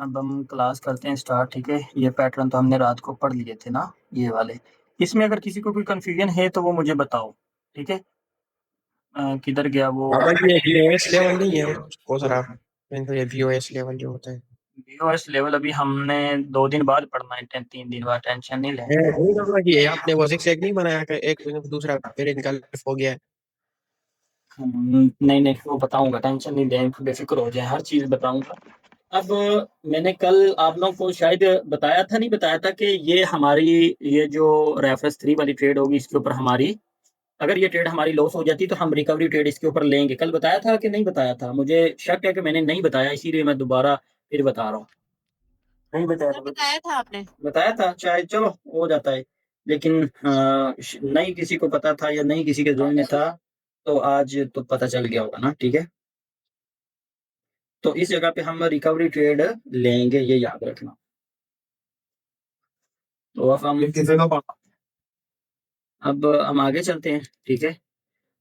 अब हम क्लास करते हैं स्टार्ट। ठीक है, ये पैटर्न तो हमने रात को पढ़ लिए थे ना, ये वाले। इसमें अगर किसी को कोई कंफ्यूजन है तो वो मुझे बताओ। ठीक है, किधर गया वो? हाँ भाई, ये वीओएस लेवल नहीं है उसको जरा। इनको ये वीओएस लेवल जो होता है। वीओएस लेवल अभी हमने 2 दिन बाद पढ़ना है, 3 दिन बाद, टेंशन नहीं लें। नहीं करना कि ये आपने वो सिक्स एक नहीं बनाया कि एक दूसरा पेरेंट का लिफ्ट हो गया है। नहीं नहीं, वो बताऊंगा, टेंशन नहीं लें, बेफिक्र हो जाए, हर चीज बताऊंगा। अब मैंने कल आप लोगों को शायद बताया था, नहीं बताया था कि ये हमारी, ये जो रेफरेंस 3 वाली ट्रेड होगी इसके ऊपर हमारी, अगर ये ट्रेड हमारी लॉस हो जाती तो हम रिकवरी ट्रेड इसके ऊपर लेंगे। कल बताया था कि नहीं बताया था? मुझे शक है कि मैंने नहीं बताया, इसीलिए मैं दोबारा फिर बता रहा हूँ। नहीं बताया सर था? बताया था आपने। बताया था शायद, चलो हो जाता है। लेकिन नहीं किसी को पता था या नहीं किसी के ज़हन में था, तो आज तो पता चल गया होगा ना। ठीक है, तो इस जगह पे हम रिकवरी ट्रेड लेंगे, ये याद रखना। तो अब हम आगे चलते हैं। ठीक है,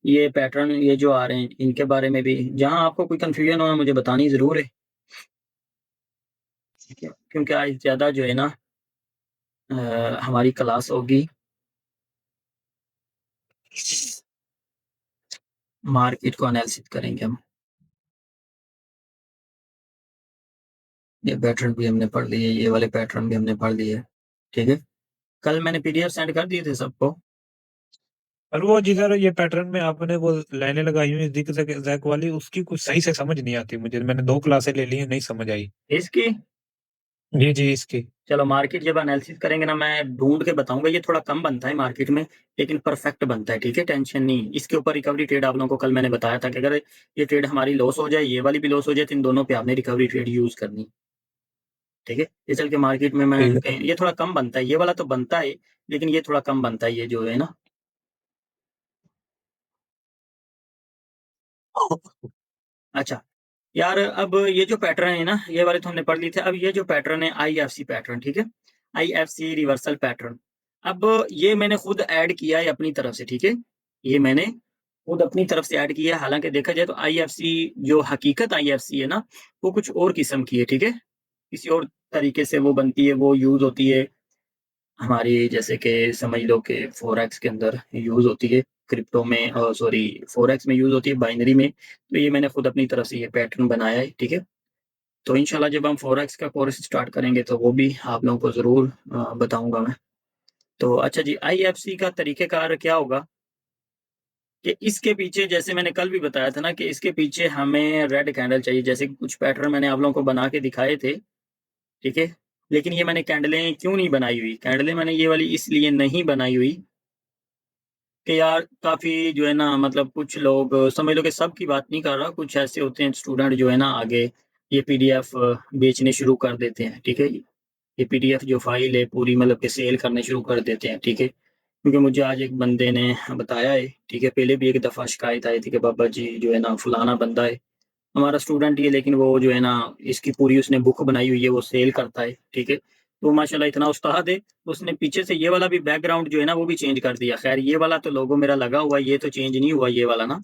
ये पैटर्न ये जो आ रहे हैं इनके बारे में भी जहाँ आपको कोई कंफ्यूजन हो मुझे बतानी ज़रूर है। ठीक है, क्योंकि आज ज़्यादा जो है ना हमारी क्लास होगी, मार्केट को एनालिसिस करेंगे हम। ये पैटर्न भी हमने पढ़ लिए, ये वाले पैटर्न भी हमने पढ़ लिए। ठीक है, कल मैंने पीडीएफ सेंड कर दिए थे सबको। और वो जिधर ये पैटर्न में आपने वो लाइनें लगाई हुई दिख जैक वाली, उसकी कुछ सही से समझ नहीं आती मुझे। मैंने 2 क्लासें ले ली हैं, नहीं समझ आई। इसकी जी, जी, इसकी। चलो मार्केट जब एनालिसिस करेंगे ना, मैं ढूँढ के बताऊँगा। ये थोड़ा कम बनता है मार्केट में, लेकिन परफेक्ट बनता है। ठीक है, टेंशन नहीं। इसके ऊपर रिकवरी ट्रेड आप लोगों को कल मैंने बताया था कि अगर ये ट्रेड हमारी लॉस हो जाए, ये वाली भी लॉस हो जाए, तो इन दोनों पे आपने रिकवरी ट्रेड यूज़ करनी। ठीक है, ये चल के मार्केट में मैं ठीक है। ये थोड़ा कम बनता है, ये वाला तो बनता है, लेकिन ये थोड़ा कम बनता है, ये जो है ना। अच्छा, यार अब ये जो पैटर्न है ना, ये वाले तो हमने पढ़ लिए थे। अब ये जो पैटर्न है आईएफसी पैटर्न, ठीक है? IFC reversal pattern. अब ये मैंने खुद ऐड किया है अपनी तरफ से, ठीक है? ये मैंने खुद अपनी तरफ से ऐड किया है। हालाँकि देखा जाए तो आईएफसी जो हकीकत आईएफसी है ना, वो कुछ और किस्म की है, ठीक है? किसी और तरीके से वो बनती है, वो यूज़ होती है हमारी, जैसे कि समझ लो कि फ़ॉरेक्स के अंदर यूज़ होती है, क्रिप्टो में सॉरी फ़ॉरेक्स में यूज़ होती है, बाइनरी में। तो ये मैंने खुद अपनी तरफ से ये पैटर्न बनाया है, ठीक है? तो इंशाल्लाह जब हम फ़ॉरेक्स का कोर्स स्टार्ट करेंगे तो वो भी आप लोगों को ज़रूर बताऊँगा मैं। तो अच्छा जी, आईएफसी का तरीक़ेकार क्या होगा कि इसके पीछे, जैसे मैंने कल भी बताया था ना, कि इसके पीछे हमें रेड कैंडल चाहिए। जैसे कि कुछ पैटर्न मैंने आप लोगों को बना के दिखाए थे, ठीक है? लेकिन ये मैंने कैंडलें क्यों नहीं बनाई हुई? कैंडलें मैंने ये वाली इसलिए नहीं बनाई हुई कि यार काफ़ी जो है ना, मतलब कुछ लोग, समझ लो कि सबकी बात नहीं कर रहा, कुछ ऐसे होते हैं स्टूडेंट जो है ना आगे ये पीडीएफ बेचने शुरू कर देते हैं, ठीक है? ये पीडीएफ जो फ़ाइल है पूरी, मतलब कि सेल करने शुरू कर देते हैं, ठीक है? क्योंकि मुझे आज एक बंदे ने बताया है, ठीक है? पहले भी एक दफ़ा शिकायत आई थी कि बाबा जी जो है ना फलाना बंदा है, हमारा स्टूडेंट ही है, लेकिन वो जो है ना इसकी पूरी उसने बुक बनाई हुई है, वो सेल करता है, ठीक है? तो माशाल्लाह इतना उस्ताद है, उसने पीछे से ये वाला भी बैकग्राउंड जो है ना वो भी चेंज कर दिया। ख़ैर ये वाला तो लोगो मेरा लगा हुआ है, ये तो चेंज नहीं हुआ, ये वाला ना,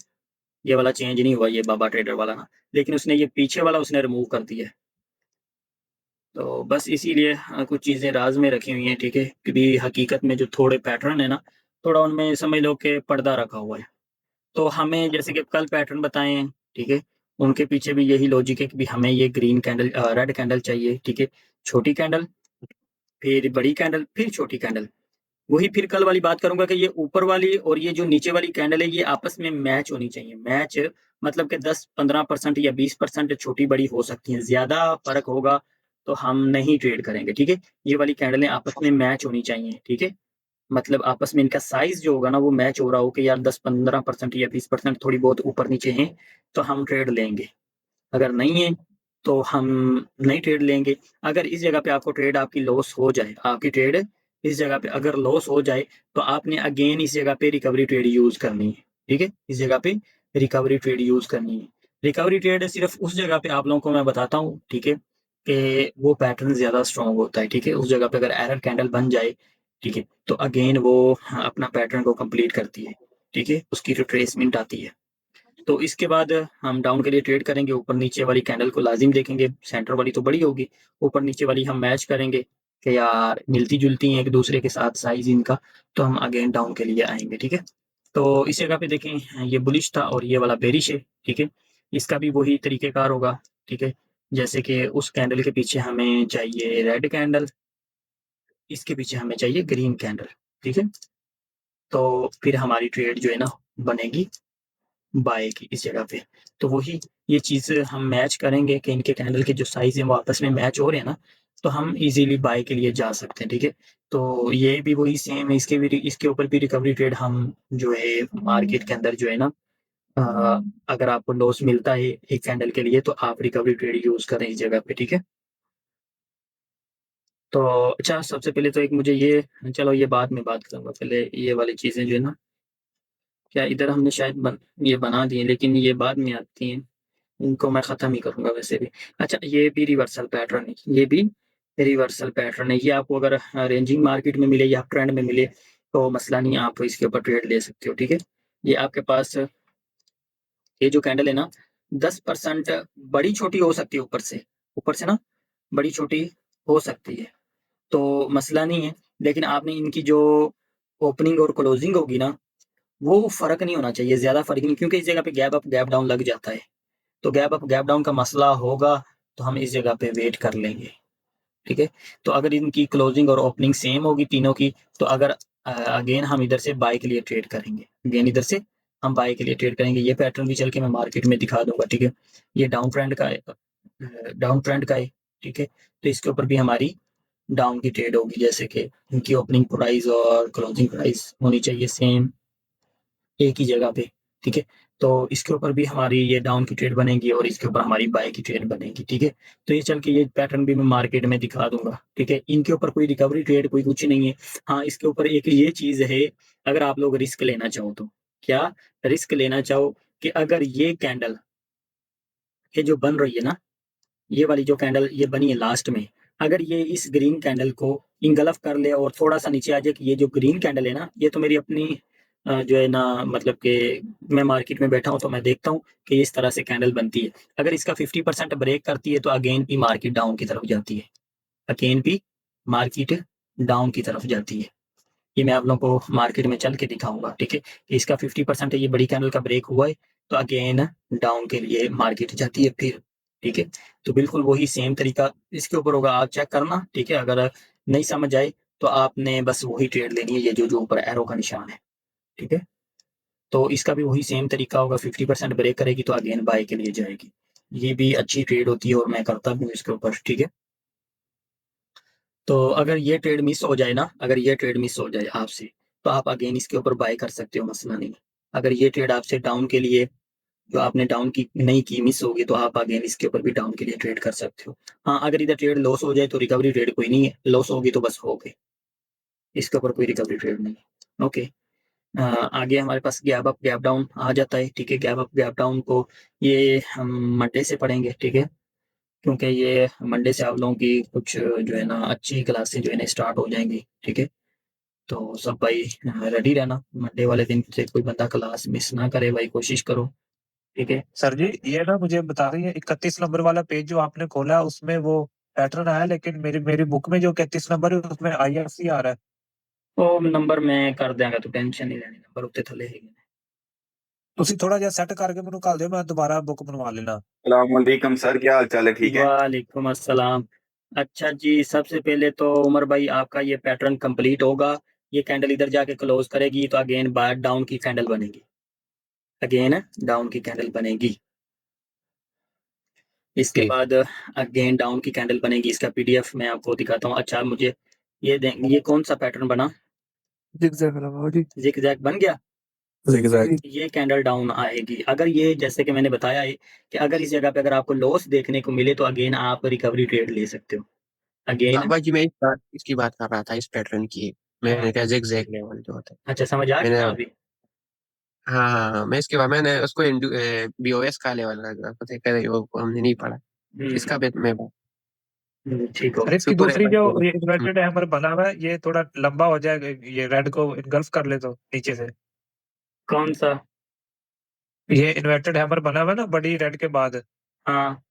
ये वाला चेंज नहीं हुआ, ये बाबा ट्रेडर वाला ना। लेकिन उसने ये पीछे वाला उसने रिमूव कर दिया है। तो बस इसीलिए कुछ चीज़ें राज़ में रखी हुई हैं, ठीक है? क्योंकि हकीकत में जो थोड़े पैटर्न है ना, थोड़ा उनमें समझ लो कि पर्दा रखा हुआ है। तो हमें जैसे कि कल पैटर्न बताए हैं, ठीक है? उनके पीछे भी यही लॉजिक है कि भई हमें ये ग्रीन कैंडल रेड कैंडल चाहिए, ठीक है? छोटी कैंडल, फिर बड़ी कैंडल, फिर छोटी कैंडल। वही फिर कल वाली बात करूँगा कि ये ऊपर वाली और ये जो नीचे वाली कैंडल है, ये आपस में मैच होनी चाहिए। मैच मतलब कि 10-15% या 20% छोटी-बड़ी हो सकती हैं। ज़्यादा फ़र्क होगा तो हम नहीं ट्रेड करेंगे, ठीक है? ये वाली कैंडलें आपस में मैच होनी चाहिए, ठीक है? मतलब आपस में इनका साइज़ जो होगा ना वो मैच हो रहा हो कि यार 10-15% या 20% थोड़ी बहुत ऊपर-नीचे हैं, तो हम ट्रेड लेंगे। अगर नहीं है, तो हम नहीं ट्रेड लेंगे। अगर इस जगह पे आपको ट्रेड आपकी लॉस हो जाए, आपकी ट्रेड इस जगह पे अगर लॉस हो जाए, तो आपने अगेन इस जगह पे रिकवरी ट्रेड यूज़ करनी है, ठीक है? इस जगह पे रिकवरी ट्रेड यूज़ करनी है। रिकवरी ट्रेड सिर्फ़ उस जगह पे आप लोगों को मैं बताता हूँ, ठीक है? कि वो पैटर्न ज़्यादा स्ट्रॉन्ग होता है, ठीक है? उस जगह पे अगर एरर कैंडल बन जाए, ठीक है? तो अगेन वो अपना पैटर्न को कंप्लीट करती है, ठीक है? उसकी रिट्रेसमेंट आती है। तो इसके बाद हम डाउन के लिए ट्रेड करेंगे, ऊपर नीचे वाली कैंडल को लाज़िम देखेंगे, सेंटर वाली तो बड़ी होगी, ऊपर नीचे वाली हम मैच करेंगे कि यार मिलती-जुलती हैं एक-दूसरे के साथ साइज़ इनका, तो हम अगेन डाउन के लिए आएँगे, ठीक है? तो इस जगह पे देखें ये बुलिश था और ये वाला बेरिश है, ठीक है? इसका भी वही तरीक़ेकार होगा, ठीक है? जैसे कि उस कैंडल के पीछे हमें चाहिए रेड कैंडल, इसके पीछे हमें चाहिए ग्रीन कैंडल, ठीक है? तो फिर हमारी ट्रेड जो है ना बनेगी बाय की इस जगह पे। तो वही ये चीज़ हम मैच करेंगे कि इनके कैंडल के जो साइज़ है वो आपस में मैच हो रहे हैं ना, तो हम ईज़िली बाय के लिए जा सकते हैं, ठीक है? तो ये भी वही सेम है, इसके ऊपर भी रिकवरी ट्रेड हम जो है मार्केट के अंदर जो है ना अगर आपको लॉस मिलता है एक कैंडल के लिए तो आप रिकवरी ट्रेड यूज़ करें इस जगह पे, ठीक है? तो अच्छा सबसे पहले तो एक मुझे ये चलो ये बाद में बात करूँगा, पहले ये वाली चीज़ें जो है ना, क्या इधर हमने शायद ये बना दी हैं लेकिन ये बाद में आती हैं। इनको मैं ख़त्म ही करूँगा वैसे भी। अच्छा ये भी रिवर्सल पैटर्न है, ये भी रिवर्सल पैटर्न है। ये आपको अगर रेंजिंग मार्केट में मिले या ट्रेंड में मिले, तो मसला नहीं है, आप इसके ऊपर ट्रेड ले सकते हो, ठीक है? ये आपके पास ये जो कैंडल है ना 10% बड़ी-छोटी हो सकती है ऊपर से ना बड़ी-छोटी हो सकती है, तो मसला नहीं है। लेकिन आपने इनकी जो ओपनिंग और क्लोजिंग होगी ना, वो फ़र्क नहीं होना चाहिए, ज़्यादा फ़र्क नहीं क्योंकि इस जगह पे गैप अप, गैप डाउन लग जाता है। तो गैप अप, गैप डाउन का मसला होगा, तो हम इस जगह पे वेट कर लेंगे, ठीक है? तो अगर इनकी क्लोजिंग और ओपनिंग सेम होगी तीनों की, तो अगर अगेन हम इधर से बाय के लिए ट्रेड करेंगे। अगेन इधर से हम बाय के लिए ट्रेड करेंगे। ये पैटर्न भी चल के मैं मार्केट में दिखा दूँगा, ठीक है? ये डाउन ट्रेंड का है डाउन ट्रेंड का है, ठीक है? तो इसके ऊपर भी हमारी डाउन की ट्रेड होगी, जैसे कि इनकी ओपनिंग प्राइस और क्लोजिंग प्राइस होनी चाहिए सेम एक ही जगह पे, ठीक है? तो इसके ऊपर भी हमारी ये डाउन की ट्रेड बनेगी और इसके ऊपर हमारी बाय की ट्रेड बनेगी, ठीक है? तो ये चल के ये पैटर्न भी मैं मार्केट में दिखा दूँगा, ठीक है? इनके ऊपर कोई रिकवरी ट्रेड कोई कुछ नहीं है। हाँ, इसके ऊपर एक ये चीज़ है, अगर आप लोग रिस्क लेना चाहो तो। क्या? रिस्क लेना चाहो कि अगर ये कैंडल, ये जो बन रही है ना, ये वाली जो कैंडल ये बनी है लास्ट में, अगर ये इस ग्रीन कैंडल को इंगल्फ कर ले और थोड़ा-सा नीचे आ जाए कि ये जो ग्रीन कैंडल है ना, ये तो मेरी अपनी जो है ना मतलब कि मैं मार्केट में बैठा हूँ तो मैं देखता हूँ कि इस तरह से कैंडल बनती है। अगर इसका 50% ब्रेक करती है तो अगेन भी मार्केट डाउन की तरफ जाती है। अगेन भी मार्केट डाउन की तरफ जाती है। ये मैं आप लोगों को मार्केट में चल के दिखाऊँगा, ठीक है? इसका 50% है, ये बड़ी कैंडल का ब्रेक हुआ है, तो अगेन डाउन के लिए मार्केट जाती है फिर, ठीक है? तो बिल्कुल वही सेम तरीका इसके ऊपर होगा, आप चेक करना, ठीक है? अगर नहीं समझ आए, तो आपने बस वही ट्रेड लेनी है, ये जो ऊपर एरो का निशान है, ठीक है? तो इसका भी वही सेम तरीका होगा, 50% ब्रेक करेगी तो अगेन बाय के लिए जाएगी। ये भी अच्छी ट्रेड होती है और मैं करता भी हूँ इसके ऊपर, ठीक है? तो अगर ये ट्रेड मिस हो जाए ना, अगर ये ट्रेड मिस हो जाए आपसे, तो आप अगेन इसके ऊपर बाय कर सकते हो, मसला नहीं है। अगर ये ट्रेड आपसे डाउन के लिए जो आपने डाउन की नहीं की, मिस होगी, तो आप अगेन इसके ऊपर भी डाउन के लिए ट्रेड कर सकते हो। हाँ, अगर इधर ट्रेड लॉस हो जाए तो रिकवरी ट्रेड कोई नहीं है, लॉस होगी तो बस हो गई, इसके ऊपर कोई रिकवरी ट्रेड नहीं है। ओके। आगे हमारे पास गैप अप, गैप डाउन आ जाता है, ठीक है? गैप अप, गैप डाउन को ये हम मंडे से पढ़ेंगे, ठीक है? क्योंकि ये मंडे से आप लोगों की कुछ जो है ना अच्छी क्लासेस जो है ना स्टार्ट हो जाएँगी, ठीक है? तो सब भाई रेडी रहना, मंडे वाले दिन से कोई बंदा क्लास मिस ना करे भाई, कोशिश करो, ठीक है? सर जी, ये ना मुझे बता रही है 31 नंबर वाला पेज जो आपने खोला उसमें वो पैटर्न आया, लेकिन मेरी मेरी बुक में जो 31 नंबर है उसमें आईएफसी आ रहा है। ਉਹ ਨੰਬਰ ਮੈਂ ਕਰ ਦਿਆਂਗਾ ਤੂੰ ਟੈਨਸ਼ਨ ਨਹੀਂ ਲੈਣੀ ਨੰਬਰ ਉੱਤੇ ਥੱਲੇ ਹੈਗੇ ਨੇ ਤੁਸੀਂ ਥੋੜਾ ਜਿਹਾ ਸੈੱਟ ਕਰਕੇ ਮੈਨੂੰ ਘੱਲ ਦਿਓ, ਮੈਂ ਦੁਬਾਰਾ बुक बनवा लेना। सलामकुम सर, क्या हाल चाल है? ठीक है। वालेकुम अस्सलाम अच्छा जी सबसे पहले तो उमर भाई आपका ये पैटर्न कंप्लीट होगा ये कैंडल इधर जाके क्लोज करेगी तो अगेन बार डाउन की कैंडल बनेगी अगेन डाउन की कैंडल बनेगी इसके जी। बाद अगेन डाउन की कैंडल बनेगी इसका पीडीएफ मैं आपको दिखाता हूँ अच्छा मुझे ये दें ये कौन सा पैटर्न बना zigzag लगाओ जी। ज़िगज़ैग बन गया zigzag ये कैंडल डाउन आएगी अगर ये जैसे कि मैंने बताया है कि अगर इस जगह पे अगर आपको लॉस देखने को मिले तो अगेन आप रिकवरी ट्रेड ले सकते हो अगेन बाबा जी मैं इसकी बात कर रहा था, इस पैटर्न की। मैंने कहा zigzag लेवल जो होता है। अच्छा समझ आ मैंने गया अभी हाँ हाँ हाँ, मैं इसके बाद मैंने उसको बीओएस का लेवल लगा पता है वो हमने नहीं पढ़ा। इसका भी मैं ठीक हो अरे इसकी शुक्र है दूसरी भाई जो को। ये इन्वर्टेड हैमर बना हुआ है ये थोड़ा लंबा हो जाएगा, ये रेड को इनगल्फ कर ले तो नीचे से। कौन सा ये इन्वर्टेड हैमर बना हुआ है ना बड़ी रेड के बाद हाँ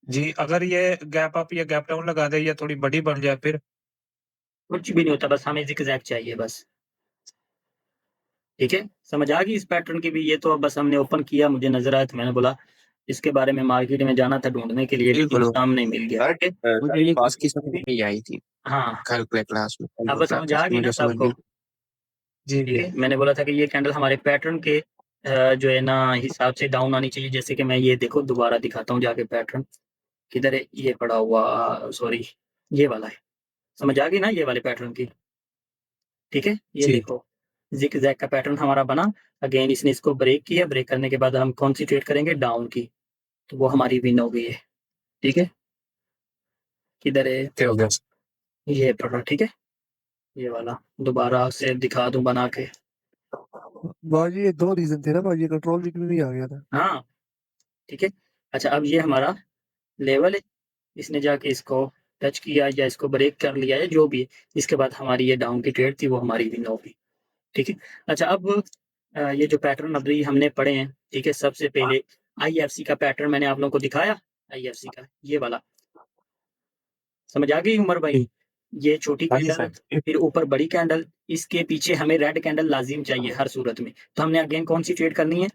जी, अगर ये गैप अप या गैप डाउन लगा दे या थोड़ी बड़ी बन जाए फिर कुछ भी नहीं होता, बस हमें ज़िगज़ैग चाहिए बस। ठीक है? समझ आ गई इस पैटर्न की भी? ये तो अब बस हमने ओपन किया, मुझे नज़र आया तो मैंने बोला इसके बारे में मार्केट में जाना था ढूँढने के लिए, लेकिन बिल्कुल सामने मिल गया। सर ठीक है? मुझे ये बात इसकी समझ नहीं आई थी हाँ, कल के क्लास में अब समझ आ गई ना मुझे समझ सबको? नहीं जी ठीक भैया। है? मैंने बोला था कि ये कैंडल हमारे पैटर्न के जो है ना हिसाब से डाउन आनी चाहिए। जैसे कि मैं ये देखो दोबारा दिखाता हूँ जाके पैटर्न, किधर है? ये पड़ा हुआ सॉरी ये वाला है। समझ आ गई ना ये वाले पैटर्न की? ठीक है? ये जी। देखो, ज़िग-ज़ैग का पैटर्न हमारा बना, अगेन इसने इसको ब्रेक किया, ब्रेक करने के बाद हम कौन-सी ट्रेड करेंगे? डाउन की, तो वो हमारी विन हो गई है। ठीक है? किधर है? क्या हो गया? ये पड़ा, ठीक है? ये वाला, दोबारा से दिखा दूँ बना के। बाजी ये 2 रीज़न थे ना बाजी, कंट्रोल वीक में भी आ गया था। हाँ, ठीक है? अच्छा अब ये हमारा लेवल है, इसने जाके इसको टच किया या इसको ब्रेक कर लिया या जो भी है, इसके बाद हमारी ये डाउन की ट्रेड थी वो हमारी विन हो गई। ठीक है? अच्छा अब ये जो पैटर्न अभी हमने पढ़े हैं, ठीक है? सबसे पहले आईएफसी का पैटर्न मैंने आप लोगों को दिखाया, आईएफसी का, ये वाला। समझ आ गई उमर भाई? ये छोटी हाँ जी कैंडल, सर। फिर ऊपर बड़ी कैंडल, इसके पीछे हमें रेड कैंडल लाज़िम चाहिए हर सूरत में। तो हमने अगेन कौन-सी ट्रेड करनी है?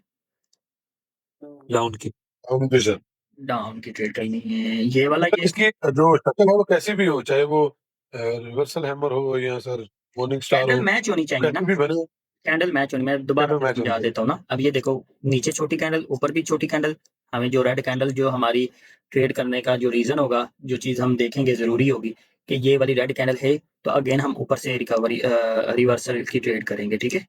डाउन की। जी सर। डाउन की ट्रेड करनी है। ये वाला ये इसकी जो शक्ल है वो कैसी भी हो, चाहे वो रिवर्सल हैमर हो या सर मॉर्निंग स्टार कैंडल हो, मैच होनी चाहिए ना, कैसी भी बने, कैंडल मैच होनी। मैं दोबारा कैंडल से मैच होनी समझा चाहिए। देता हूँ ना। अब ये देखो, नीचे छोटी कैंडल, ऊपर भी छोटी कैंडल। हमें जो रेड कैंडल जो हमारी ट्रेड करने का जो रीज़न होगा, जो चीज़ हम देखेंगे ज़रूरी होगी कि ये वाली रेड कैंडल है, तो अगेन हम ऊपर से रिवर्सल की ट्रेड करेंगे, ठीक है?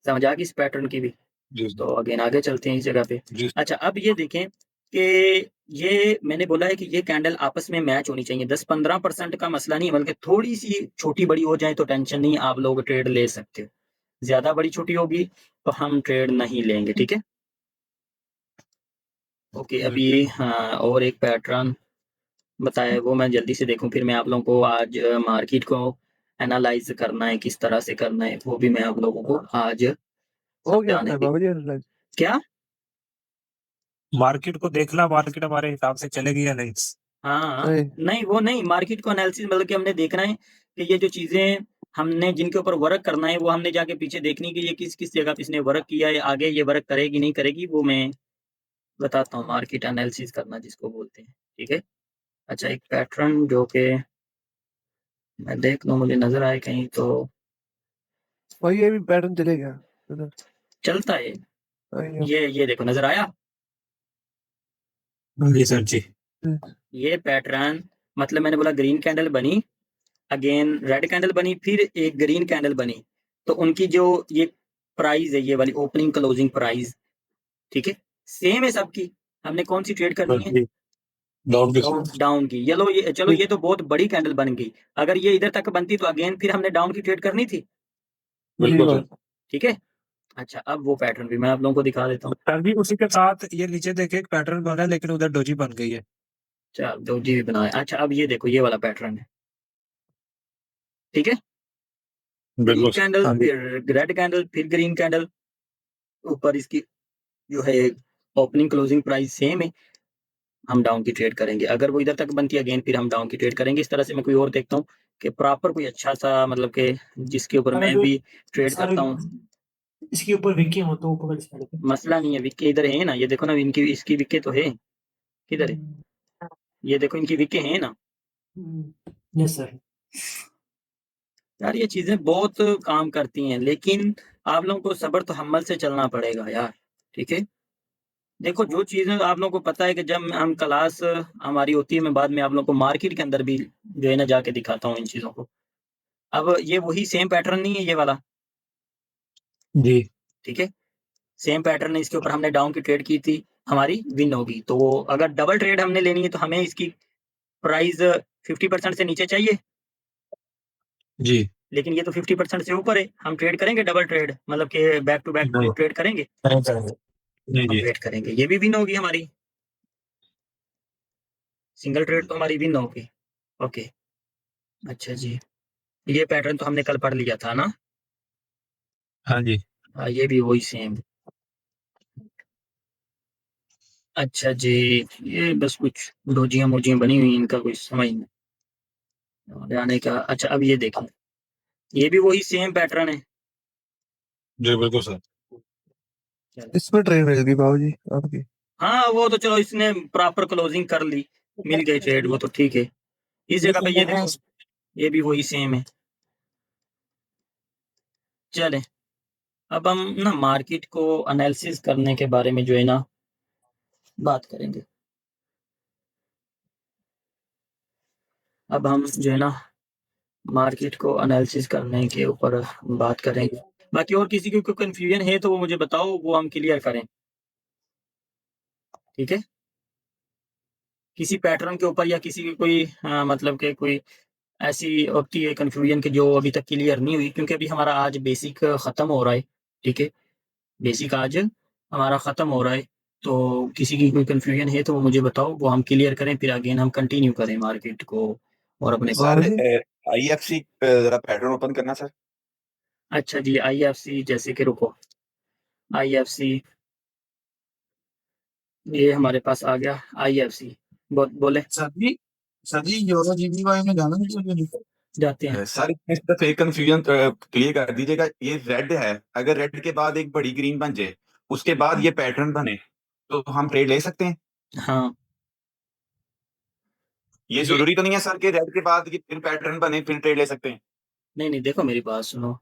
समझ आ गई इस पैटर्न की भी? जी तो सर। अगेन आगे चलते हैं इस जगह पे। जी अच्छा अब ये देखें कि ये मैंने बोला है कि ये कैंडल आपस में मैच होनी चाहिए। 10-15% का मसला नहीं है, बल्कि थोड़ी-सी छोटी-बड़ी हो जाए तो टेंशन नहीं, आप लोग ट्रेड ले सकते हो। ज़्यादा बड़ी-छोटी होगी तो हम ट्रेड नहीं लेंगे, ठीक है? ओके, जी। अभी हाँ, और एक पैटर्न बताया है वो मैं जल्दी से देखूँ, फिर मैं आप लोगों को आज मार्केट को एनालाइज़ करना है, किस तरह से करना है, वो भी मैं आप लोगों को आज हो गया समझाने अपना की बाबा जी एनालाइज़? क्या? मार्केट को देखना, मार्केट हमारे हिसाब से चलेगी या नहीं? हाँ, नहीं, नहीं वो नहीं, मार्केट को एनालिसिस मतलब कि हमने देखना है कि ये जो चीज़ें हमने जिनके ऊपर वर्क करना है, वो हमने जाके पीछे देखनी है कि ये किस-किस जगह पे इसने वर्क किया है, आगे ये वर्क करेगी, नहीं करेगी, वो मैं बताता हूँ, मार्केट एनालिसिस करना जिसको बोलते हैं, ठीक है? अच्छा एक पैटर्न जो कि मैं देख लूँ, मुझे नज़र आए कहीं तो भाई ये भी पैटर्न चलेगा इधर। चलता है। आइए। ये देखो नज़र आया? जी सर जी। ये पैटर्न मतलब मैंने बोला ग्रीन कैंडल बनी, अगेन रेड कैंडल बनी, फिर एक ग्रीन कैंडल बनी। तो उनकी जो ये प्राइस है, ये वाली ओपनिंग क्लोजिंग प्राइस, ठीक है? सेम है सबकी। हमने कौन-सी ट्रेड करनी है? डाउन के साथ। डाउन की। चलो ये तो बहुत बड़ी कैंडल बन गई। अगर ये इधर तक बनती तो अगेन फिर हमने डाउन की ट्रेड करनी थी, बिल्कुल सर। ठीक है? अच्छा अब वो पैटर्न भी मैं आप लोगों को दिखा देता हूँ। सर जी उसी के साथ ये नीचे देखिए एक पैटर्न बना है लेकिन उधर डोजी बन गई है। चल डोजी भी बनाया। अच्छा अब ये देखो ये वाला पैटर्न है, ठीक है? ग्रीन बिल्कुल सर। कैंडल, हाँ जी। फिर रेड कैंडल, फिर ग्रीन कैंडल, ऊपर इसकी जो है ओपनिंग क्लोजिंग प्राइस सेम है। हम डाउन की ट्रेड करेंगे। अगर वो इधर तक बनती है अगेन फिर हम डाउन की ट्रेड करेंगे। इस तरह से मैं कोई और देखता हूँ कि प्रॉपर कोई अच्छा-सा मतलब कि जिसके ऊपर मैं भी ट्रेड करता हूँ। इसके ऊपर विकी हो तो ऊपर वाली साइड पे। मसला नहीं है, विक्के इधर है ना, ये देखो ना इनकी इसकी विक्के तो है। किधर है? ये देखो इनकी विक्के हैं ना। Yes sir. यार ये चीज़ें बहुत काम करती हैं, लेकिन आप लोगों को सब्र तहम्मुल से चलना पड़ेगा यार, ठीक है? देखो जो चीज़ें आप लोगों को पता है कि जब हम क्लास हमारी होती है, मैं बाद में आप लोगों को मार्केट के अंदर भी जो है ना जाके दिखाता हूँ इन चीज़ों को। अब ये वही सेम पैटर्न नहीं है ये वाला, जी। ठीक है? सेम पैटर्न है, इसके ऊपर हमने डाउन की ट्रेड की थी, हमारी विन होगी। तो अगर डबल ट्रेड हमने लेनी है तो हमें इसकी प्राइस 50% से नीचे चाहिए, जी। लेकिन ये तो 50% से ऊपर है। हम ट्रेड करेंगे डबल ट्रेड मतलब कि बैक टू बैक नहीं। ट्रेड करेंगे? नहीं करेंगे। जी हम जी। ट्रेड करेंगे, ये भी विन होगी हमारी। सिंगल ट्रेड तो हमारी विन होगी। ओके, अच्छा जी। ये पैटर्न तो हमने कल पढ़ लिया था ना? हाँ जी। हाँ, ये भी वही सेम। अच्छा जी, ये बस कुछ डोजियां मोजियां बनी हुई हैं, इनका कोई समझ नहीं और आने का। अच्छा अब ये देखें, ये भी वही सेम पैटर्न है। जी बिल्कुल सर। चलो इसमें ट्रेड रहेगी बाबू जी आपकी। हाँ, वो तो चलो इसने प्रॉपर क्लोजिंग कर ली, मिल गई ट्रेड, वो तो ठीक है। इस जगह पे ये देखो, ये भी वही सेम है। चले अब हम ना मार्केट को एनालिसिस करने के बारे में जो है ना बात करेंगे। अब हम जो है ना मार्केट को एनालिसिस करने के ऊपर बात करेंगे। बाकी और किसी को कोई कंफ्यूजन है तो वो मुझे बताओ, वो हम क्लियर करें, ठीक है? किसी पैटर्न के ऊपर या किसी की कोई मतलब कि कोई ऐसी होती है कंफ्यूजन कि जो अभी तक क्लियर नहीं हुई, क्योंकि अभी हमारा आज बेसिक ख़त्म हो रहा है, ठीक है? बेसिक आज हमारा ख़त्म हो रहा है, तो किसी की कोई कंफ्यूजन है तो वो मुझे बताओ, वो हम क्लियर करें, फिर अगेन हम कंटिन्यू करें मार्केट को और अपने सर बाबू जी आईएफसी जरा पैटर्न ओपन करना सर। अच्छा जी, आईएफसी जैसे कि रुको, आईएफसी ये हमारे पास आ गया आईएफसी, बोले सर जी यूरो जीबीवाई में जाना नहीं चाहिए। जाते हैं। सर इस दफे कंफ्यूजन क्लियर कर दीजिएगा। ये रेड है, अगर रेड के बाद एक बड़ी ग्रीन बन जाए, उसके बाद ये पैटर्न बने, तो हम ट्रेड ले सकते हैं। हाँ, ये ये जरूरी तो नहीं है सर कि रेड के बाद ये फिर पैटर्न बने फिर ट्रेड ले सकते हैं। नहीं, देखो मेरी बात सुनो,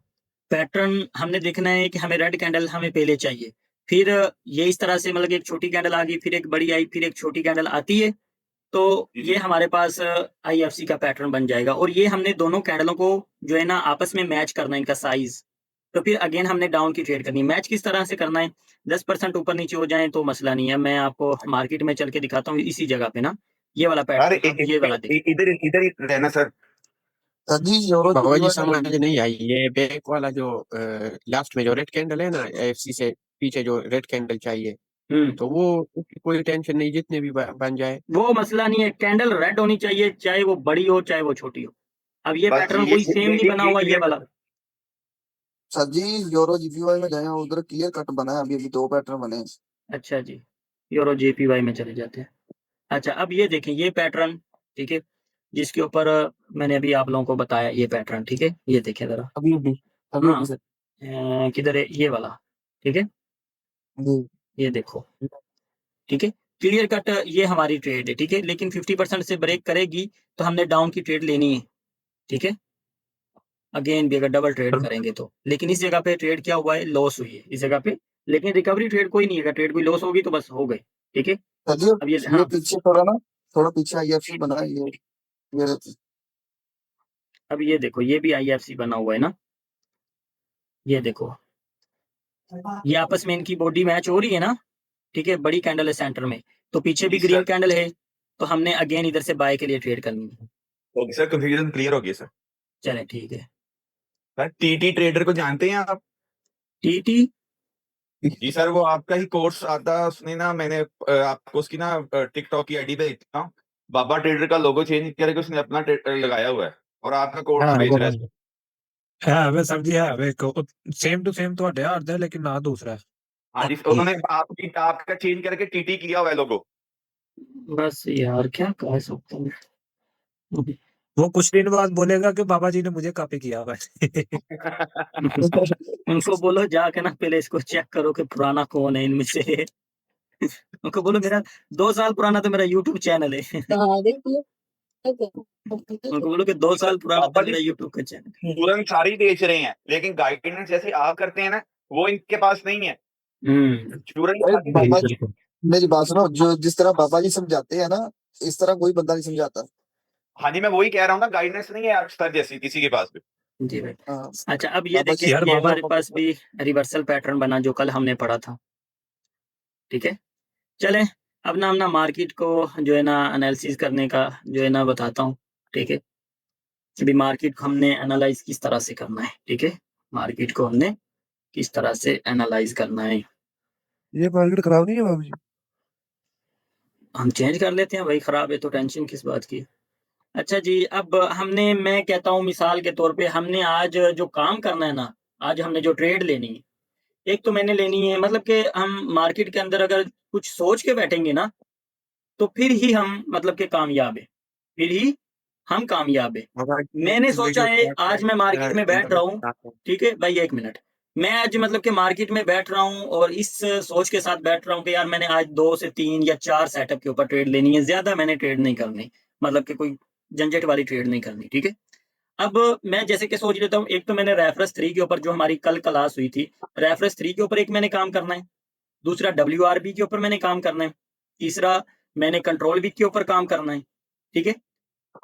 पैटर्न हमने देखना है कि हमें रेड कैंडल हमें पहले चाहिए, फिर ये इस तरह से मतलब कि एक छोटी कैंडल आ गई, फिर एक बड़ी आई, फिर एक छोटी कैंडल आती है, तो जी, ये हमारे पास आईएफसी का पैटर्न बन जाएगा और ये हमने दोनों कैंडलों को जो है ना आपस में मैच करना है, इनका साइज़। तो फिर अगेन हमने डाउन की ट्रेड करनी है। मैच किस तरह से करना है? 10% ऊपर नीचे हो जाएँ तो मसला नहीं है, मैं आपको मार्केट में चल के दिखाता हूँ इसी जगह पे ना, ये वाला अरे पैटर्न, अब ये वाला देखिए। इधर इधर ही रहना सर। सर जी यूरो बाबा जी जीबीवाई में समझ नहीं आई, ये बैक वाला जो लास्ट में जो रेड कैंडल है ना, एफसी से पीछे जो रेड कैंडल चाहिए, तो वो उसकी कोई टेंशन नहीं, जितने भी बन जाए। वो मसला नहीं है, कैंडल रेड होनी चाहिए, चाहे वो बड़ी हो, चाहे वो छोटी हो। अब ये बस पैटर्न वही सेम नहीं बना हुआ ये वाला। सर जी यूरो जीबीवाई में गए हैं, उधर क्लियर कट बना है, अभी अभी दो पैटर्न बने हैं। अच्छा जी, यूरो जेपीवाई में चले जाते हैं। अच्छा अब ये देखें, ये पैटर्न, ठीक है? जिसके ऊपर मैंने अभी आप लोगों को बताया ये पैटर्न, ठीक है? ये देखें ज़रा। अभी अभी अभी हाँ, अभी सर किधर है? ये वाला, ठीक है? जी ये देखो, ठीक है? क्लियर कट ये हमारी ट्रेड है, ठीक है? लेकिन 50% से ब्रेक करेगी, तो हमने डाउन की ट्रेड लेनी है, ठीक है? अगेन भी अगर डबल ट्रेड करेंगे तो। लेकिन इस जगह पे ट्रेड क्या हुआ है? लॉस हुई है इस जगह पे, लेकिन रिकवरी ट्रेड कोई नहीं है, अगर ट्रेड कोई लॉस होगी तो बस हो गई, ठीक है? सर जी अब ये ये हाँ, पीछे थोड़ा पीछे आईएफसी बना है ये अब ये देखो, ये भी आईएफसी बना हुआ है ना, ये देखो, ये आपस में इनकी बॉडी मैच हो रही है ना, ठीक है? बड़ी कैंडल है सेंटर में, तो पीछे भी जी ग्रीन सर। कैंडल है, तो हमने अगेन इधर से बाय के लिए ट्रेड करनी है। ओके सर, कंफ्यूजन क्लियर हो गया सर। चलें ठीक है। सर टीटी ट्रेडर को जानते हैं आप? टीटी जी सर, वो आपका ही कोर्स आता है, उसने ना मैंने आपको उसकी ना टिकटॉक की आईडी पे देखता हूँ, बाबा ट्रेडर का लोगो चेंज करके उसने अपना लगाया हुआ है और आपका कोर्स बेच रहा है। है वे सर जी, है वे सेम टू सेम ਤੁਹਾਡੇ ਹੱਥ ਦਾ लेकिन ना दूसरा है। हाँ जी, उन्होंने आपका चेंज करके टीटी किया हुआ है लोगो। बस यार क्या कह सकता हूँ। वो कुछ दिन बाद बोलेगा कि बाबा जी ने मुझे कॉपी किया हुआ है। उनको बोलो जाके ना पहले इसको चेक करो कि पुराना कौन है इनमें से। उनको बोलो मेरा 2 साल पुराना तो मेरा यूट्यूब चैनल है। उनको बोलो कि 2 साल पुराना बाबा तो जी मेरा यूट्यूब का चैनल है। तुरंत सारी बेच रहे हैं, लेकिन गाइडेंस जैसे आप करते हैं ना, वो इनके पास नहीं है। तुरंत अरे सारी बाबा बेच जी मेरी बात सुनो, जो जिस तरह बाबा जी समझाते हैं ना, इस तरह कोई बंदा नहीं समझाता। हाँ जी, मैं वही कह रहा हूँ ना, गाइडेंस नहीं है आप सर जैसी किसी के पास भी। जी भाई। हाँ अच्छा अब ये बाबा जी देखें, यार ये बाबा हमारे पास भी रिवर्सल पैटर्न बना जो कल हमने पढ़ा था, ठीक है? चलें अब ना हम ना मार्केट को जो है ना एनालिसिस करने का जो है ना बताता हूँ, ठीक है? अभी मार्केट को हमने एनालाइज़ किस तरह से करना है, ठीक है? मार्केट को हमने किस तरह से एनालाइज़ करना है। ये मार्केट खराब नहीं है बाबू जी? हम चेंज कर लेते हैं भाई, खराब है तो टेंशन किस बात की है। अच्छा जी, अब हमने, मैं कहता हूँ मिसाल के तौर पे हमने आज जो काम करना है ना, आज हमने जो ट्रेड लेनी है, एक तो मैंने लेनी है, मतलब कि हम मार्केट के अंदर अगर कुछ सोच के बैठेंगे ना, तो फिर ही हम मतलब कि कामयाब है, फिर ही हम कामयाब है। मैंने सोचा है आज मैं मार्केट में बैठ रहा हूँ, ठीक है भाई, 1 मिनट। मैं आज मतलब कि मार्केट में बैठ रहा हूँ और इस सोच के साथ बैठ रहा हूँ कि यार मैंने आज 2 से 3 या 4 सेटअप के ऊपर ट्रेड लेनी है, ज़्यादा मैंने ट्रेड नहीं करनी, मतलब कि कोई झंझट वाली ट्रेड नहीं करनी, ठीक है। अब मैं जैसे कि सोच लेता हूँ, एक तो मैंने रेफरेंस 3 के ऊपर जो हमारी कल क्लास हुई थी, रेफरेंस 3 के ऊपर एक मैंने काम करना है, दूसरा WRB के ऊपर मैंने काम करना है, तीसरा मैंने कंट्रोल वीक के ऊपर काम करना है, ठीक है।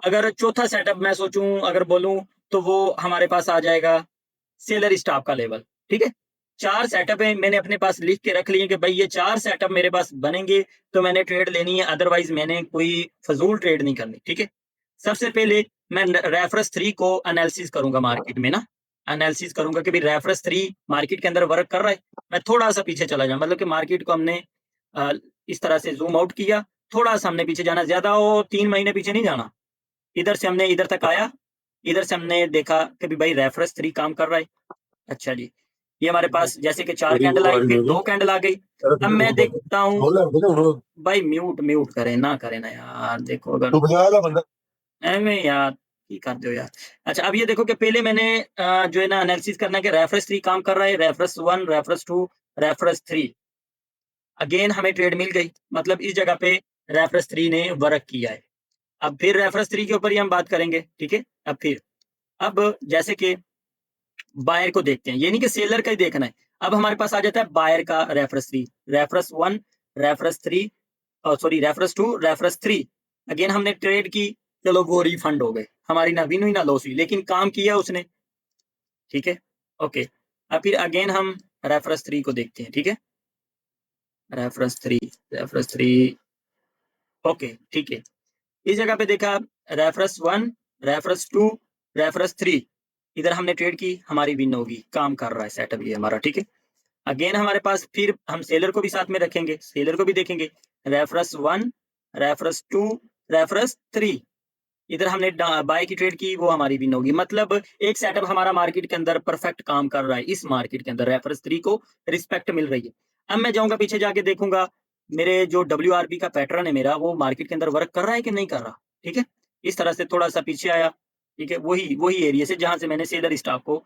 अगर चौथा सेटअप मैं सोचूं, अगर बोलूं, तो वो हमारे पास आ जाएगा सेलर स्टॉप का लेवल, ठीक है। 4 सेटअप है, मैंने अपने पास लिख के रख लिए कि भाई ये 4 सेटअप मेरे पास बनेंगे तो मैंने ट्रेड लेनी है, अदरवाइज मैंने कोई फजूल ट्रेड नहीं करनी, ठीक है। सबसे पहले मैं रेफरेंस 3 को एनालिसिस करूंगा मार्केट में ना, एनालिसिस करूंगा कि भाई रेफरेंस 3 मार्केट के अंदर वर्क कर रहा है। मैं थोड़ा सा पीछे चला जाऊं, मतलब कि मार्केट को हमने इस तरह से जूम आउट किया, थोड़ा सा हमने पीछे जाना, ज्यादा वो 3 महीने पीछे नहीं जाना। इधर से हमने इधर तक आया, इधर से हमने देखा कि भी भाई रेफरेंस 3 काम कर रहा है। अच्छा जी, ये हमारे पास जैसे कि 4 कैंडल आई, फिर 2 कैंडल आ गई। अब मैं देखता हूँ, भाई म्यूट म्यूट करें ना यार, देखो अगर एਵੇਂ यार की करते हो यार। अच्छा, अब ये देखो कि पहले मैंने जो है ना एनालिसिस करना है कि रेफरेंस 3 काम कर रहा है, रेफरेंस 1, रेफरेंस 2, रेफरेंस 3। अगेन हमें ट्रेड मिल गई, मतलब इस जगह पे रेफरेंस 3 ने वर्क किया है। अब फिर रेफरेंस 3 के ऊपर ही हम बात करेंगे, ठीक है। अब जैसे कि बायर को देखते हैं, ये नहीं कि सेलर का ही देखना है। अब हमारे पास आ जाता है बायर का reference 3, reference 1, reference 3, sorry reference 2, reference 3। Again हमने ट्रेड की, चलो वो रिफंड हो गए, हमारी ना विन हुई ना लॉस हुई, लेकिन काम किया उसने, ठीक है। ओके, अब फिर अगेन हम रेफरेंस 3 को देखते हैं, ठीक है। रेफरेंस 3, ओके, ठीक है। इस जगह पे देखा रेफरेंस 1, रेफरेंस 2, रेफरेंस 3, इधर हमने ट्रेड की, हमारी विन होगी, काम कर रहा है सेटअप ये हमारा, ठीक है। अगेन हमारे पास फिर हम सेलर को भी साथ में रखेंगे, सेलर को भी देखेंगे, रेफरेंस 1, रेफरेंस 2, रेफरेंस 3, इधर हमने बाय की ट्रेड की, वो हमारी विन होगी। मतलब एक सेटअप हमारा मार्केट के अंदर परफेक्ट काम कर रहा है, इस मार्केट के अंदर रेफरेंस 3 को रिस्पेक्ट मिल रही है। अब मैं जाऊंगा पीछे जाके देखूंगा मेरे जो WRB का पैटर्न है मेरा, वो मार्केट के अंदर वर्क कर रहा है कि नहीं कर रहा, ठीक है। इस तरह से थोड़ा सा पीछे आया, ठीक है, वही एरिया से जहां से मैंने सेलर स्टॉक को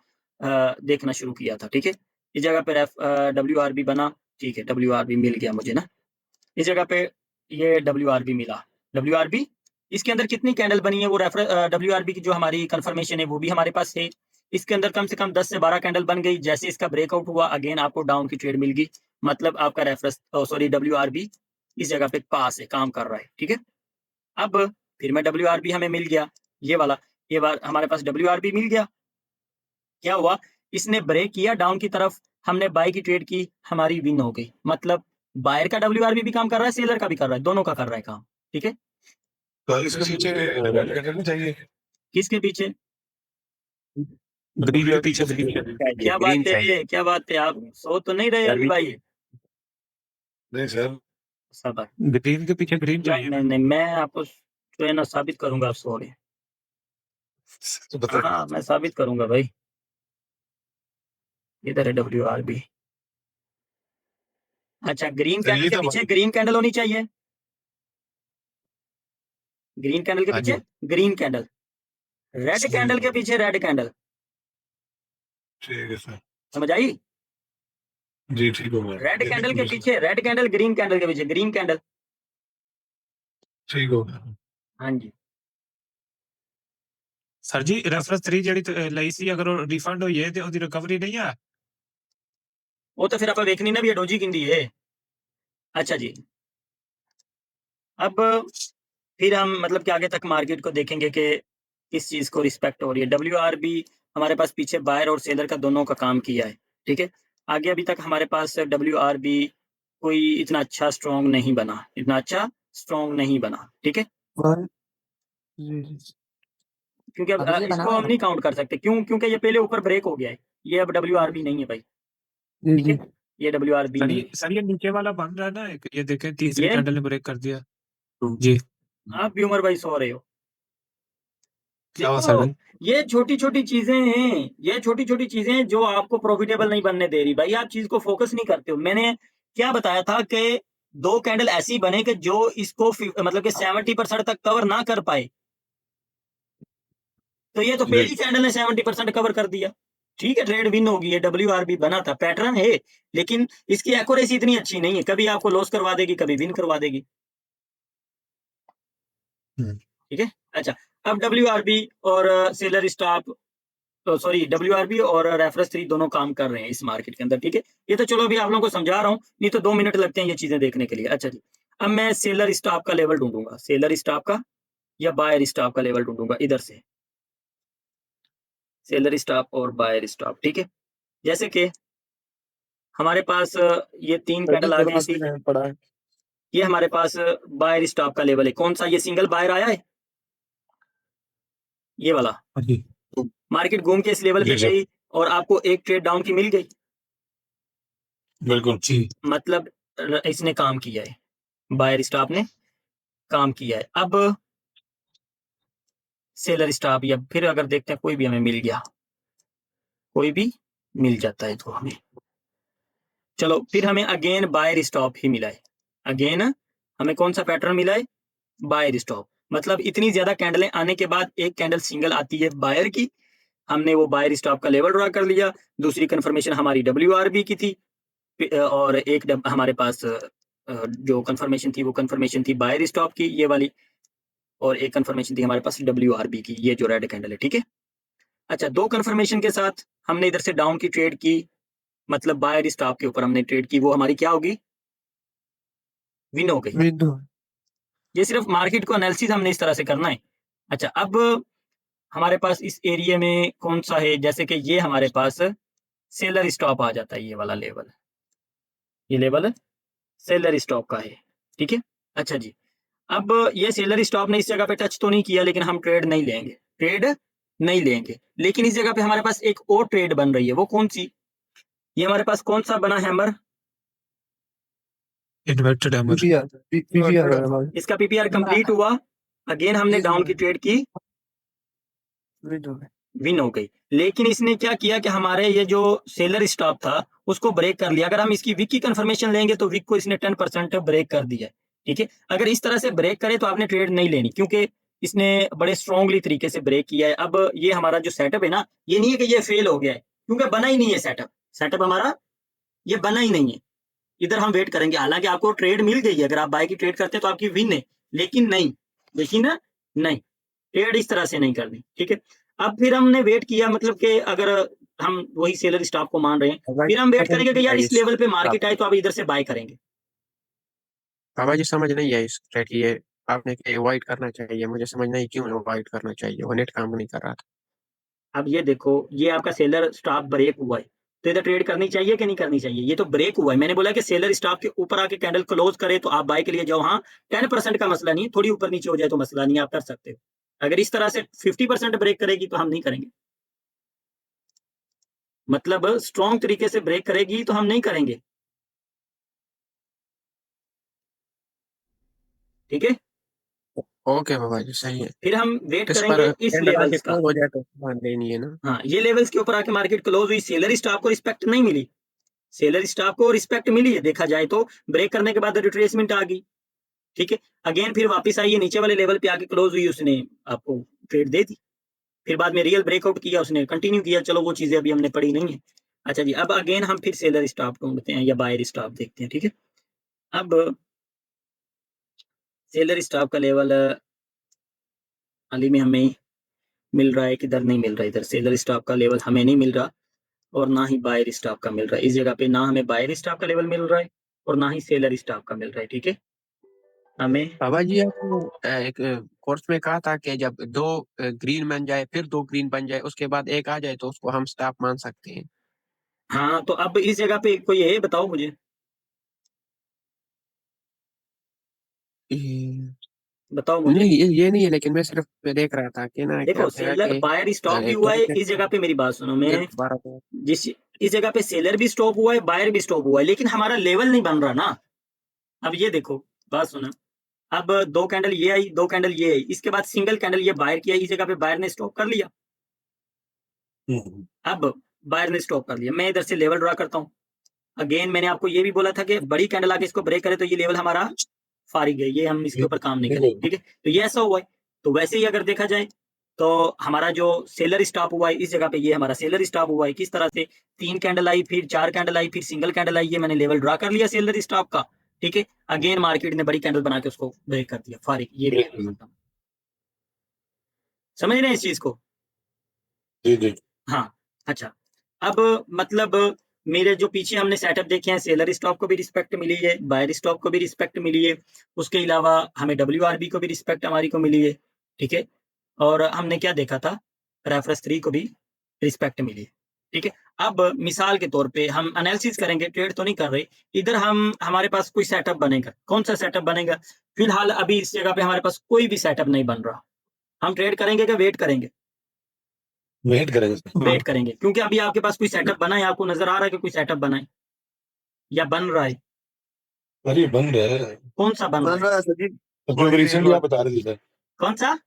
देखना शुरू किया था, ठीक है। इस जगह पे WRB बना, ठीक है, WRB मिल गया मुझे ना, इस जगह पे ये WRB मिला। WRB इसके अंदर कितनी कैंडल बनी है, वो WRB की जो हमारी कंफर्मेशन है वो भी हमारे पास है। इसके अंदर कम से कम 10 से 12 कैंडल बन गई। जैसे इसका ब्रेकआउट हुआ, अगेन आपको डाउन की ट्रेड मिल गई, मतलब आपका रेफरेंस WRB इस जगह पे पास है, काम कर रहा है, ठीक है। अब फिर मैं WRB हमें मिल गया, ये वाला, ये बार हमारे पास WRB मिल गया। क्या हुआ, इसने ब्रेक किया डाउन की तरफ, हमने बाय की ट्रेड की, हमारी विन हो गई। मतलब बायर का WRB भी काम कर रहा है, सेलर का भी कर रहा है, दोनों का कर रहा है काम, ठीक है। तो इसके पीछे रेड कैंडल नहीं चाहिए? किसके पीछे? ग्रीन के पीछे क्या बात है, क्या बात है, आप सो तो नहीं रहे अभी भाई? नहीं सर, सब है। ग्रीन के पीछे ग्रीन चाहिए। नहीं, मैं आपको जो है ना साबित करूंगा, आप सो रहे हैं। तो बता हाँ, मैं साबित करूंगा भाई। इधर है WRB। अच्छा, ग्रीन कैंडल यही के था पीछे ग्रीन कैंडल होनी चाहिए, ग्रीन कैंडल के हाँ जी। पीछे ग्रीन कैंडल, रेड कैंडल के पीछे रेड कैंडल, ठीक है सर, समझ आई? जी ठीक हो गया, रेड कैंडल के पीछे रेड कैंडल, ग्रीन कैंडल के पीछे ग्रीन कैंडल। ठीक हो गया। हाँ जी। सर जी रेफरेंस 3 ਜਿਹੜੀ ਲਈ ਸੀ ਅਗਰ ਉਹ ਰਿਫੰਡ ਹੋਈ ਹੈ ਤੇ ਉਹਦੀ ਰਿਕਵਰੀ ਨਹੀਂ ਆ। वो तो फिर आप देखनी ना भी ये डोजी किंदी है। अच्छा जी, अब फिर हम मतलब कि आगे तक मार्केट को देखेंगे कि किस चीज़ को रिस्पेक्ट हो रही है। WRB हमारे पास पीछे बायर और सेलर का दोनों का काम किया है, ठीक है। आगे अभी तक हमारे पास WRB कोई इतना अच्छा स्ट्रॉन्ग नहीं बना, इतना अच्छा स्ट्रॉन्ग नहीं बना, ठीक है। बाय जी जी क्योंकि अब इसको हम नहीं काउंट कर सकते, क्योंकि ये पहले ऊपर ब्रेक हो गया है, ये अब WRB नहीं है भाई, जी ठीक जी है, ये WRB सर नहीं ये है। सर ये नीचे वाला बन रहा है ना एक, ये देखें तीसरी ये कैंडल ने ब्रेक कर दिया जी। आप भी उमर भाई सो रहे हो। क्या हुआ सर देखो भाई? ये छोटी छोटी चीजें हैं, ये छोटी छोटी चीजें जो आपको प्रॉफिटेबल नहीं बनने दे रही। भाई आप चीज को फोकस नहीं करते हो। मैंने क्या बताया था कि 2 कैंडल ऐसी बने कि जो इसको मतलब कि 70% तक कवर ना कर पाए। तो ये तो पहली कैंडल ने 70% कवर कर दिया। ठीक है, ट्रेड विन होगी, ये WRB बना था, पैटर्न है, लेकिन इसकी एक्यूरेसी इतनी अच्छी नहीं है, कभी आपको लॉस करवा देगी, कभी विन करवा देगी। ठीक है। अच्छा, अब WRB और सेलर स्टॉप, सॉरी WRB और रेफरेंस 3 दोनों काम कर रहे हैं इस मार्केट के अंदर। ठीक है, ये तो चलो अभी आप लोगों को समझा रहा हूँ, नहीं तो 2 मिनट लगते हैं ये चीजें देखने के लिए। अच्छा जी, अब मैं सेलर स्टॉप का लेवल ढूंढूंगा, सेलर स्टॉप का या बायर स्टॉप का लेवल ढूंढूंगा, इधर से सेलर स्टॉप और बायर स्टॉप। ठीक है, जैसे कि हमारे पास ये 3 सर जी कैंडल आ गई ग्राफ थी, में पड़ा है। ये हमारे पास बायर स्टॉप का लेवल है। कौन सा? ये सिंगल बायर आया है, ये वाला। हाँ जी। मार्केट घूम के इस लेवल पे जी, सर। गई और आपको एक ट्रेड डाउन की मिल गई, बिल्कुल। जी। मतलब इसने काम किया है, बायर स्टॉप ने काम किया है। अब सेलर स्टॉप या फिर अगर देखते हैं कोई भी हमें मिल गया, कोई भी मिल जाता है तो हमें, चलो फिर हमें अगेन बायर स्टॉप ही मिला है। अगेन हमें कौन सा पैटर्न मिला है? Buyer stop. मतलब इतनी ज्यादा कैंडलें आने के बाद एक कैंडल सिंगल आती है बायर की, हमने वो बायर स्टॉप का लेवल ड्रा कर लिया। दूसरी कंफर्मेशन हमारी WRB की थी, और एक हमारे पास जो कंफर्मेशन थी वो कंफर्मेशन थी बायर स्टॉप की, ये वाली, और एक कंफर्मेशन थी हमारे पास WRB की, ये जो रेड कैंडल है। ठीक है। अच्छा, 2 कंफर्मेशन के साथ हमने इधर से डाउन की ट्रेड की, मतलब बायर स्टॉप के ऊपर हमने ट्रेड की, वो हमारी क्या होगी? विन हो गई। विंडो ये सिर्फ मार्केट को एनालिसिस हमने इस तरह से करना है। अच्छा, अब हमारे पास इस एरिया में कौन सा है, जैसे कि ये हमारे पास सेलर स्टॉप आ जाता है, ये वाला लेवल, ये लेवल सेलर स्टॉप का है। ठीक है। अच्छा जी, अब ये सेलर स्टॉप ने इस जगह पे टच तो नहीं किया, लेकिन हम ट्रेड नहीं लेंगे, ट्रेड नहीं लेंगे। लेकिन इस जगह पे हमारे पास एक और ट्रेड बन रही है, वो कौन सी? ये हमारे पास कौन सा बना हैमर? Inverted hammer. पीवीआर है हमारे इसका PPR कंप्लीट हुआ, अगेन हमने डाउन की ट्रेड की, विंडो में। विन हो गई। लेकिन इसने क्या किया कि हमारे ये जो सेलर स्टॉप था उसको ब्रेक कर लिया। अगर हम इसकी विक की कंफर्मेशन लेंगे तो विक को इसने 10% ब्रेक कर दिया है। ठीक है, अगर इस तरह से ब्रेक करे तो आपने ट्रेड नहीं लेनी, क्योंकि इसने बड़े स्ट्रॉन्गली तरीके से ब्रेक किया है। अब ये हमारा जो सेटअप है ना, ये नहीं है कि ये फेल हो गया है, क्योंकि बना ही नहीं है सेटअप, सेटअप हमारा ये बना ही नहीं है। इधर हम वेट करेंगे, हालांकि आपको ट्रेड मिल गई है, अगर आप बाय की ट्रेड करते हैं तो आपकी विन है, लेकिन नहीं, लेकिन नहीं, ट्रेड इस तरह से नहीं करनी। ठीक है, अब फिर हमने वेट किया, मतलब कि अगर हम वही सेलर स्टॉप को मान रहे हैं, फिर हम वेट करेंगे कि यार इस लेवल पे मार्केट आए तो आप इधर से बाय करेंगे। बाबा जी समझ नहीं है इस ट्रेड की, ये आपने अवॉइड करना चाहिए, मुझे समझ नहीं क्यों अवॉइड करना चाहिए, वो नेट काम नहीं कर रहा था। अब ये देखो, ये आपका सेलर स्टॉप ब्रेक हुआ है, तो इधर ट्रेड करनी चाहिए कि नहीं करनी चाहिए? ये तो ब्रेक हुआ है, मैंने बोला कि सेलर स्टॉप के ऊपर आके कैंडल क्लोज करे तो आप बाय के लिए जाओ। हाँ, 10% का मसला नहीं है, थोड़ी ऊपर नीचे हो जाए तो मसला नहीं है, आप कर सकते हो। अगर इस तरह से 50% ब्रेक करेगी तो हम नहीं करेंगे, मतलब स्ट्रॉन्ग तरीके से ब्रेक करेगी तो हम नहीं करेंगे। ठीक है, ओके बाबा जी सही है। फिर हम वेट इस करेंगे पर इस कैंडल आके लेवल्स का। क्लोज हो जाए तो मान लेनी है ना। हाँ, ये लेवल्स के ऊपर आके मार्केट क्लोज हुई, सेलर स्टॉप को रिस्पेक्ट नहीं मिली, सेलर स्टॉप को रिस्पेक्ट मिली है, देखा जाए तो ब्रेक करने के बाद रिट्रेसमेंट आ गई। ठीक है, अगेन फिर वापस आई है, नीचे वाले लेवल पे आके क्लोज हुई, उसने आपको ट्रेड दे दी, फिर बाद में रियल ब्रेकआउट किया, उसने कंटिन्यू किया। चलो वो चीजें अभी हमने पढ़ी नहीं है। अच्छा जी, अब अगेन हम फिर सेलर स्टॉप ढूंढते हैं या बायर स्टॉप देखते हैं। ठीक है, अब सेलर स्टॉप का लेवल हाल ही में हमें मिल रहा है, किधर नहीं मिल रहा है, इधर सेलर स्टॉप का लेवल हमें नहीं मिल रहा, और ना ही बायर स्टॉप का मिल रहा है। इस जगह पे ना हमें बायर स्टॉप का लेवल मिल रहा है और ना ही सेलर स्टॉप का मिल रहा है। ठीक है, हमें बाबा जी आपको एक कोर्स में कहा था कि जब 2 ग्रीन बन जाए फिर 2 ग्रीन बन जाए उसके बाद एक आ जाए तो उसको हम स्टॉप मान सकते हैं। हाँ, तो अब इस जगह पे कोई है, बताओ मुझे, ये- बताओ मुझे। नहीं ये नहीं है, लेकिन मैं सिर्फ देख रहा था कि ना क्या देखो, होता है सेलर कि बायर स्टॉप भी एक हुआ है, तरीके इस जगह पे मेरी बात सुनो, से मैं दोबारा तो जिस इस जगह पे सेलर भी स्टॉप हुआ है, बायर भी स्टॉप हुआ है, लेकिन हमारा लेवल नहीं बन रहा ना। अब ये देखो, बात सुना, अब 2 कैंडल ये आई, 2 कैंडल ये आई, इसके बाद सिंगल कैंडल ये बायर किया, इस जगह पे बायर ने स्टॉप कर लिया। अब बायर ने स्टॉप कर लिया, मैं इधर से लेवल ड्रा करता हूँ। अगेन मैंने आपको ये भी बोला था कि बड़ी कैंडल आके इसको ब्रेक करे तो ये लेवल हमारा फारिग है, ये हम इसके ऊपर काम नहीं करेंगे, ठीक है। तो ये ऐसा हुआ है। तो वैसे ही अगर देखा जाए तो हमारा जो सेलर स्टॉप हुआ है इस जगह पे, ये हमारा सेलर स्टॉप हुआ है। किस तरह से 3 कैंडल आई, फिर 4 कैंडल आई, फिर सिंगल कैंडल आई, ये मैंने लेवल ड्रा कर लिया सेलर स्टॉप का, ठीक है। अगेन मार्केट ने बड़ी कैंडल बना के उसको ब्रेक कर दिया, फारिग। ये भी समझ रहे हैं इस चीज को? जी। हाँ, अच्छा। अब मतलब मेरे जो पीछे हमने सेटअप देखे हैं, सेलर स्टॉप को भी रिस्पेक्ट मिली है, बायर स्टॉप को भी रिस्पेक्ट मिली है, उसके अलावा हमें WRB को भी रिस्पेक्ट हमारी को मिली है, ठीक है। और हमने क्या देखा था, रेफरेंस 3 को भी रिस्पेक्ट मिली है, ठीक है। अब मिसाल के तौर पे हम एनालिसिस करेंगे, ट्रेड तो नहीं कर रहे, इधर हमारे पास कोई सेटअप बनेगा। कौन सा सेटअप बनेगा? फिलहाल अभी इस जगह पे हमारे पास कोई भी सेटअप नहीं बन रहा। हम ट्रेड करेंगे क्या वेट करेंगे? वेट करेंगे सर। वेट करेंगे, क्योंकि अभी आपके पास कोई सेटअप बना है, आपको नजर आ रहा है कि कोई सेटअप बना है या बन रहा है? अरे बन रहा है, कौन सा बन बन रहा है? रहा है सर जी। जो रिसेंटली आप बता रहे थे सर, कौन सा?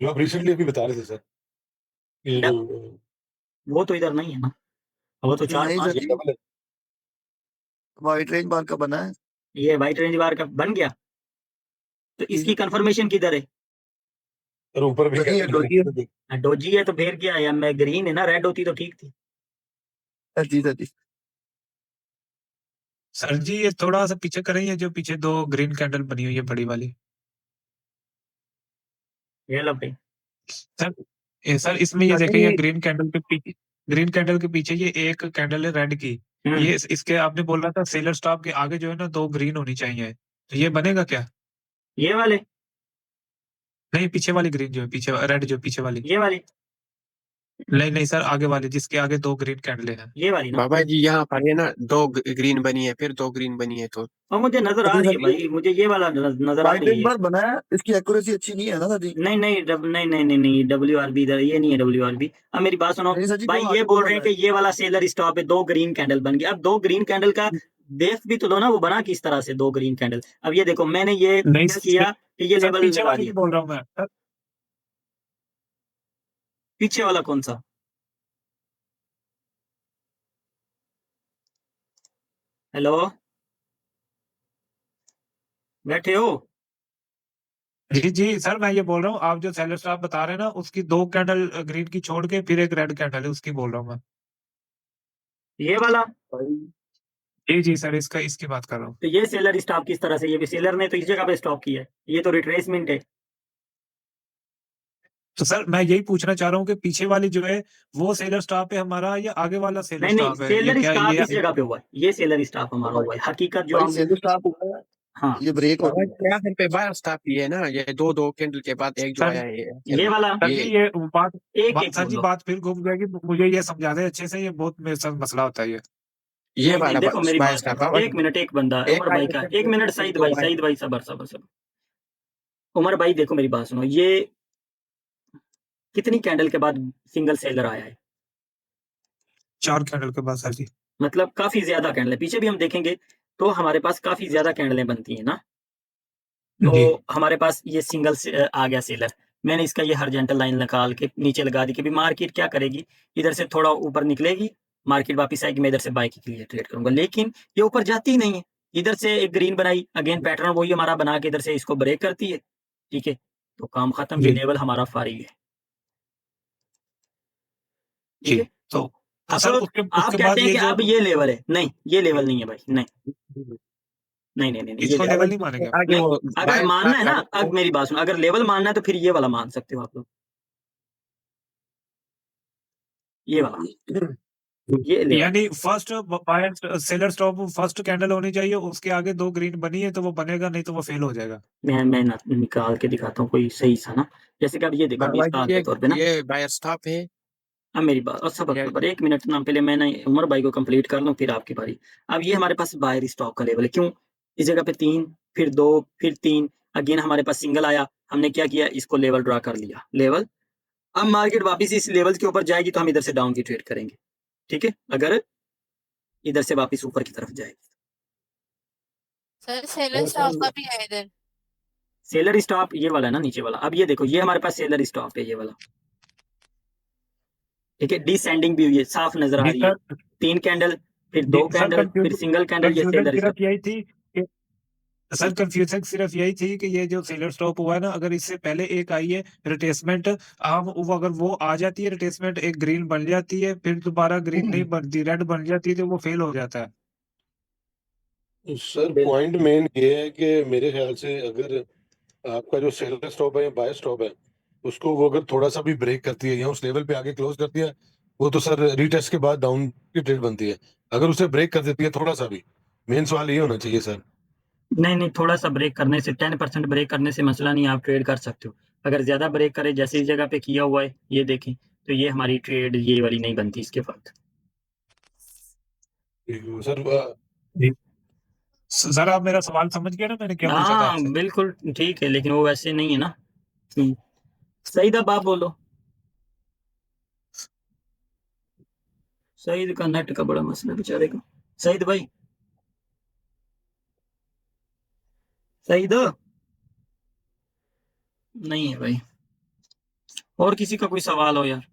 जो आप रिसेंटली अभी बता रहे थे सर, ये जो वो तो इधर नहीं है ना, वो तो 4-5 नहीं है। सर जी, व्हाइट रेंज बार का बना है। ये वाइट रेंज बार का बन गया, तो इसकी कंफर्मेशन किधर है? सर ऊपर भी नहीं, डोजी है। डोजी है तो फिर क्या है? मैं ग्रीन है ना, रेड होती तो ठीक थी। सर जी। सर जी ये थोड़ा सा पीछे करेंगे, जो पीछे 2 ग्रीन कैंडल बनी हुई है बड़ी वाली। ये लो भाई, सर इसमें ये देखें, ये ग्रीन कैंडल के पीछे ये एक कैंडल है रेड की। ये इसके आपने बोला था सेलर स्टॉप के आगे जो है ना 2 ग्रीन होनी चाहिए, तो ये बनेगा क्या? ये वाले? नहीं, पीछे वाली ग्रीन जो है, पीछे रेड जो पीछे वाली। ये वाली? नहीं सर, आगे वाली जिसके आगे 2 ग्रीन कैंडल है। ये वाली ना? बाबा जी यहाँ पर है ना 2 ग्रीन बनी है, फिर 2 ग्रीन बनी है, तो और मुझे नजर आ रही है भाई, मुझे ये वाला नजर आ व्हाइट रही रेंज है। बार बना है, इसकी एक्यूरेसी अच्छी नहीं है ना सर जी। नहीं, WRB इधर ये नहीं है, WRB। अब मेरी बात सुनो नहीं सर जी, भाई, वो ये आगे बोल बना रहे हैं है। कि ये वाला सेलर स्टॉप है, 2 ग्रीन कैंडल बन गया। अब 2 ग्रीन कैंडल का देख भी तो दो ना, वो बना किस तरह से 2 ग्रीन कैंडल। अब ये देखो, मैंने ये नहीं किया कि ये सर, लेवल पीछे लगा वाली दिया। की बोल रहा हूँ मैं सर। पीछे वाला कौन सा? हेलो, बैठे हो? जी सर, मैं ये बोल रहा हूँ, आप जो सेलर स्टॉप बता रहे हैं ना, उसकी 2 कैंडल ग्रीन की छोड़ के फिर एक रेड कैंडल है, उसकी बोल रहा हूँ मैं। ये वाला? जी सर, इसकी बात कर रहा हूँ। तो ये सेलर स्टॉप किस तरह से? ये भी सेलर ने तो इस जगह पे स्टॉप किया है, ये तो रिट्रेसमेंट है। तो सर मैं यही पूछना चाह रहा हूँ कि पीछे वाली जो है वो सेलर स्टॉप है हमारा, या आगे वाला सेलर नहीं, स्टॉप है? ये सेलर क्या स्टॉप ये इस जगह पे हुआ है, ये सेलर स्टॉप हमारा हुआ है। हकीकत जो भाई हम, सेल स्टॉप हुआ है, हाँ, ये ब्रेक हो बाबा गया। जी यहाँ पे बायर स्टॉप ही है ना, ये 2 कैंडल के बाद एक जो सर आया है ये वाला सर जी ये एक सर जी बोलो। बात फिर घूम जाएगी, मुझे ये समझा दे अच्छे से, ये बहुत मेरे साथ मसला होता है ये। ये नहीं, वाला देखो मेरी बायर बात स्टॉप सुनो, बाबा एक मिनट, एक बंदा एक उमर भाई का, एक मिनट, सईद भाई सबर। उमर भाई देखो मेरी बात सुनो, ये कितनी कैंडल के बाद सिंगल सेलर आया है? 4 कैंडल के बाद सर जी। मतलब काफी ज्यादा कैंडल है। पीछे भी हम देखेंगे तो हमारे पास काफी ज्यादा कैंडलें बनती हैं ना। तो जी हमारे पास ये सिंगल आ गया सेलर। मैंने इसका ये हॉरिजॉन्टल लाइन निकाल के नीचे लगा दी कि भी मार्केट क्या करेगी, इधर से थोड़ा ऊपर निकलेगी, मार्केट वापस आएगी, मैं इधर से बाय के लिए ट्रेड करूंगा। लेकिन ये ऊपर जाती ही नहीं है। इधर से एक ग्रीन बनाई, अगेन पैटर्न वही हमारा बना के इधर से इसको ब्रेक करती है, ठीक है। तो काम खत्म, ये जी लेवल हमारा फारिग है, जी। ठीक है। तो अब सर उसके आप उसके कहते बाद हैं ये कि जो अब ये लेवल है, नहीं ये लेवल नहीं है भाई, नहीं ये इसको लेवल लेवल नहीं मानेंगे आप? आगे नहीं। वो अगर बायर मानना है ना, स्टॉप अब मेरी बात सुनो, अगर लेवल मानना है तो फिर ये वाला मान सकते हो आप लोग, ये वाला, ये लेवल। यानी first buyer seller stop first candle होनी चाहिए, उसके आगे 2 ग्रीन बनी है तो वो बनेगा, नहीं तो वो फेल हो जाएगा। मैं निकाल के दिखाता हूँ कोई सही सा ना, जैसे कि अब ये देखो बाबा मिसाल जी के तौर पे ना। ये बायर स्टॉप है। अब मेरी बात, और सब ये पर 1 मिनट ना, पहले मैं ना उमर भाई को कंप्लीट कर लूँ, फिर आपकी बारी। अब ये हमारे पास बायर स्टॉक का लेवल है, क्यों? इस जगह पे 3, फिर 2, फिर 3, अगेन हमारे पास सिंगल आया, हमने क्या किया, इसको लेवल ड्रा कर लिया, लेवल। अब मार्केट वापस इस लेवल के ऊपर जाएगी तो हम इधर से डाउन की ट्रेड करेंगे, ठीक है। अगर इधर से वापस ऊपर की तरफ जाएगी, सर सेलर स्टॉप का भी है इधर। सेलर स्टॉप ये वाला है ना नीचे वाला। अब ये देखो ये हमारे पास सेलर स्टॉप है ये वाला, ठीक है। डिसेंडिंग भी हुई है, साफ नजर आ जी रही है। सर, 3 कैंडल, फिर 2 सर कैंडल, फिर सिंगल कैंडल, ये कंफ्यूजन सेलर सिर्फ स्टॉप। यही थी कि सर कंफ्यूजन सिर्फ यही थी कि ये जो सेलर स्टॉप हुआ है ना, अगर इससे पहले एक आई है रिट्रेसमेंट, हम वो अगर वो आ जाती है रिट्रेसमेंट, एक ग्रीन बन जाती है, फिर दोबारा ग्रीन नहीं बनती, रेड बन जाती है, तो वो फेल हो जाता है। सर पॉइंट मेन ये है कि मेरे ख्याल से अगर आपका जो सेलर स्टॉप है या बाय स्टॉप है, उसको वो अगर थोड़ा सा भी ब्रेक करती है या उस लेवल पे आगे क्लोज करती है, वो तो सर रीटेस्ट के बाद डाउन की ट्रेड बनती है। अगर उसे ब्रेक कर देती है थोड़ा सा भी, मेन सवाल ये होना चाहिए सर। नहीं नहीं, थोड़ा सा ब्रेक करने से, 10% ब्रेक करने से मसला नहीं, आप ट्रेड कर सकते हो। अगर ज्यादा ब्रेक करे जैसे इस जगह पे किया हुआ है ये देखें, तो ये हमारी ट्रेड ये वाली नहीं बनती इसके वक्त। सर जी सर, आप मेरा सवाल समझ गए ना, मैंने क्या पूछा था हाँ आपसे? बिल्कुल ठीक है, लेकिन वो वैसे नहीं है ना। सईद अब आप बोलो। सईद का नेट का बड़ा मसला बेचारे का। सईद भाई, सईद नहीं है भाई। और किसी का कोई सवाल हो यार?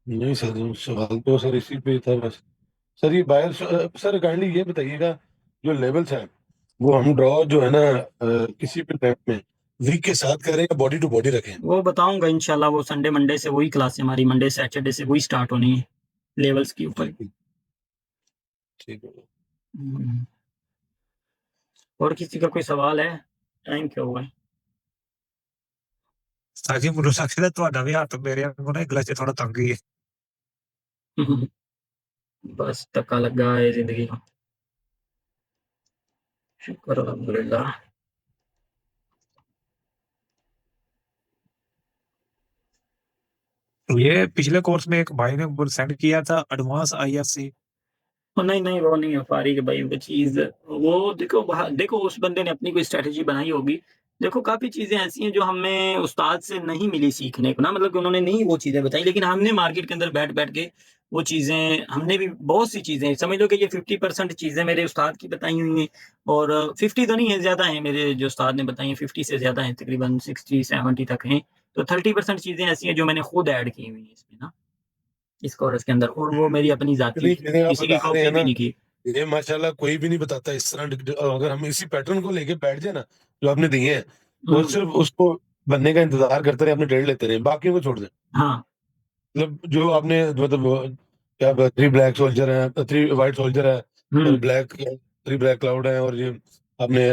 नहीं सर, सवाल तो सर इसी पे था बस। सर ये बायर सर काइंडली ये बताइएगा, जो लेवल्स हैं वो हम ड्रॉ जो है ना किसी भी टाइम में वीक के साथ करें या बॉडी टू बॉडी रखें? वो बताऊंगा इंशाल्लाह, वो संडे मंडे से वही क्लास है हमारी, मंडे सैटरडे से वही स्टार्ट होनी है लेवल्स के ऊपर। ठीक है। और किसी का कोई सवाल है? टाइम क्या हुआ है? साजी मुझे लगता है ਤੁਹਾਡਾ ਵੀ ਹੱਥ ਮੇਰੇ ਵਾਂਗੂ ਨਾ ਗਲਾ 'ਚ ਥੋੜਾ ਤੰਗ ਹੀ है। बस धक्का लगा है जिंदगी का। शुक्र अल्हम्दुलिल्लाह। ये पिछले कोर्स में एक भाई ने सेंड किया था एडवांस आईएफसी। नहीं नहीं, वो नहीं है फारिग भाई, वो चीज वो देखो देखो उस बंदे ने अपनी कोई स्ट्रेटजी बनाई होगी। देखो काफी चीजें ऐसी हैं जो हमें उस्ताद से नहीं मिली सीखने को ना, मतलब कि उन्होंने नहीं वो चीजें बताई, लेकिन हमने मार्केट के अंदर बैठ बैठ के वो चीजें, हमने भी बहुत सी चीजें समझ लो कि ये 50% चीजें मेरे उस्ताद की बताई हुई हैं, और 50 तो नहीं है, ज्यादा है मेरे जो उस्ताद ने बताई हैं, 50 से ज्यादा है, तकरीबन 60-70 तक हैं। तो 30% चीजें ऐसी हैं जो मैंने खुद ऐड की हुई हैं इसमें ना, इस कोर्स के अंदर, और वो मेरी अपनी जाती, चलिए आप किसी की बता रहे कॉपी हैं भी ना, नहीं की। ये माशाल्लाह कोई भी नहीं बताता इस तरह। अगर हम इसी पैटर्न को लेके बैठ जाए ना जो आपने दिए हैं, और हम्म, सिर्फ उसको बनने का इंतजार करते रहे, अपने ट्रेड लेते रहे, बाकियों को छोड़ दें। हाँ मतलब जो आपने मतलब क्या 3 ब्लैक सोल्जर है, 3 वाइट सोल्जर है, और हम्म ब्लैक 3 ब्लैक क्लाउड है, और ये आपने